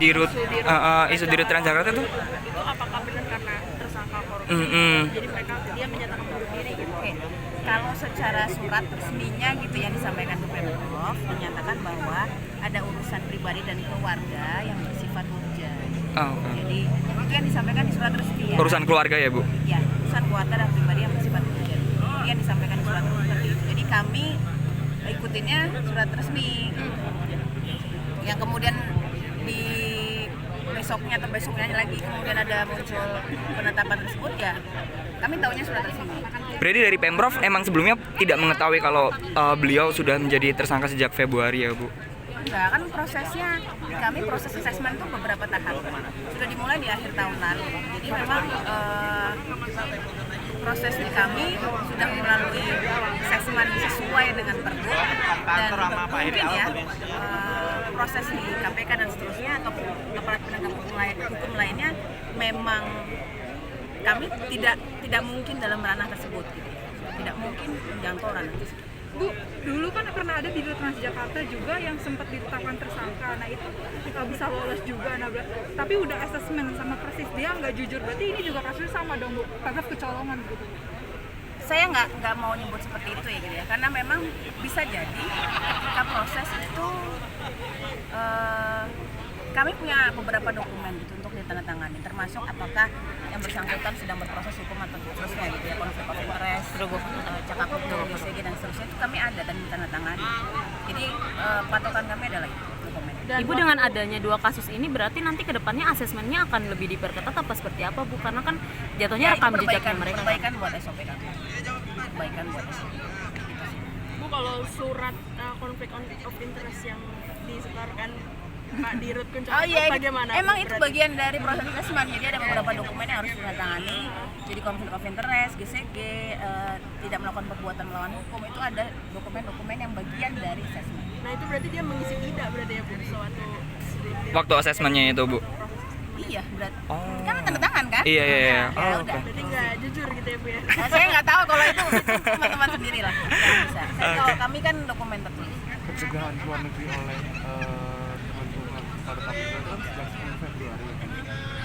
Dirut isu Dirut Transjakarta tuh. Itu apakah benar karena tersangka korupsi? Jadi dia menyatakan bunuh diri gitu. Oke. Kalau secara surat resminya gitu yang disampaikan ke Pemprov menyatakan bahwa ada urusan pribadi dan keluarga yang bersifat urgent. Jadi itu yang disampaikan di surat resmi ya. Urusan keluarga ya, Bu? Ya, urusan keluarga dan pribadi yang bersifat urgent. Itu yang disampaikan di surat resmi seperti itu. Jadi kami ikutinnya surat resmi. Yang kemudian di besoknya atau besoknya lagi kemudian ada muncul penetapan tersebut ya kami tahunya surat resmi. Berarti dari Pemprov emang sebelumnya tidak mengetahui kalau beliau sudah menjadi tersangka sejak Februari ya, Bu? Enggak, kan prosesnya kami proses asesmen itu beberapa tahap sudah dimulai di akhir tahun lalu. Jadi memang proses di kami sudah melalui asesmen sesuai dengan Pergub dan mungkin ya proses di KPK dan seterusnya atau aparat penegak hukum lainnya memang kami tidak mungkin dalam ranah tersebut gitu. Tidak mungkin menjangkau ranah tersebut. Bu, dulu kan pernah ada di Transjakarta juga yang sempat ditetapkan tersangka. Nah itu nggak bisa lolos juga. Nah, tapi udah asesmen sama persis dia nggak jujur. Berarti ini juga kasusnya sama dong, Bu. Tetap kecolongan gitu. Saya nggak mau nyebut seperti itu ya gitu ya. Karena memang bisa jadi ketika proses itu kami punya beberapa dokumen gitu untuk ditandatangani, termasuk apakah yang bersangkutan sedang berproses hukum atau seterusnya gitu ya, konflik of interest, cakaputdo, GCG dan seterusnya itu kami ada dan ditandatangani. Jadi patokan kami adalah itu dokumen. Dan Ibu dengan adanya dua kasus ini berarti nanti kedepannya asesmennya akan lebih diperketat apa seperti apa, Bu? Karena kan jatuhnya Ya, rekam jejaknya mereka. Perbaikan buat SOP kami. Perbaikan buat SOP. Bu, kalau surat konflik of interest yang disetorkan Pak Dirut Kuncoro bagaimana? Emang itu bagian dari proses asesmen. Jadi ada beberapa dokumen yang harus ditandatangani. Jadi konflik of interest, GCG, tidak melakukan perbuatan melawan hukum, itu ada dokumen-dokumen yang bagian dari asesmen. Nah itu berarti dia mengisi tidak berarti ya, Bu, suatu Waktu asesmennya itu, Bu? Iya, berarti kan tanda tangan kan? Iya. Ya udah. berarti nggak jujur gitu ya, Bu ya? Nah, saya nggak tahu kalau itu teman-teman sendiri lah. Nggak bisa. Kalau kami kan dokumen tertulis. Pencegahan luar negeri oleh Kementerian pada KPK kan sejak 10 Februari.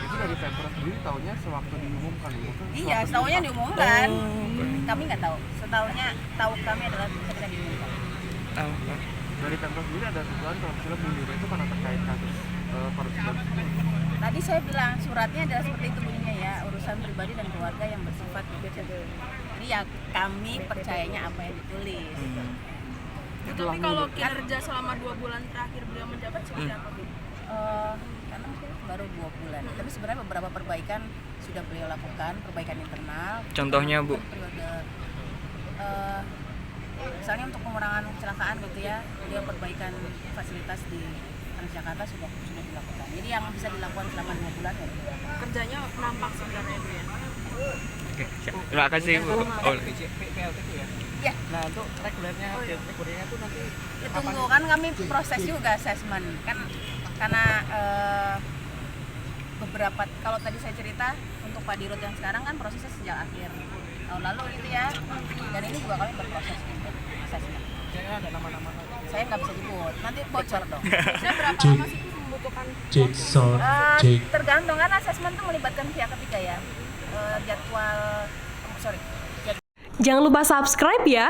Itu dari Pemprov sendiri tahunya sewaktu diumumkan. Iya, setahunya diumumkan. Kami nggak tahu. Tahu kami adalah ketika diumumkan. Dari Pemprov sendiri ada dugaan kalau misalnya bunuh diri itu karena terkait kasus korupsi. Tadi saya bilang suratnya adalah seperti itu bunyinya ya, urusan pribadi dan keluarga yang bersifat urgent. Jadi ya kami percayanya apa yang ditulis. Tapi kalau kinerja selama 2 bulan terakhir beliau menjabat seperti apa, Bu? Karena mungkin baru 2 bulan. Tapi sebenarnya beberapa perbaikan sudah beliau lakukan, perbaikan internal. Contohnya, Bu? Periode, misalnya untuk pengurangan kecelakaan gitu ya, beliau perbaikan fasilitas di Transjakarta sudah dilakukan. Jadi yang bisa dilakukan selama 5 bulan ya. Kerjanya nampak sebenarnya, Bu ya? Oke, terima kasih, Bu. Ya. Nah untuk regulernya itu nanti Ditunggu kan kami proses juga asesmen kan karena beberapa kalau tadi saya cerita untuk Pak Dirut yang sekarang kan prosesnya sejak akhir tahun lalu gitu ya, dan ini juga kami berproses untuk asesmen. saya ada nama-nama. Saya nggak bisa sebut, nanti bocor dong. Saya berapa lama sih membutuhkan Tergantung kan asesmen itu melibatkan pihak ketiga ya. Jangan lupa subscribe ya.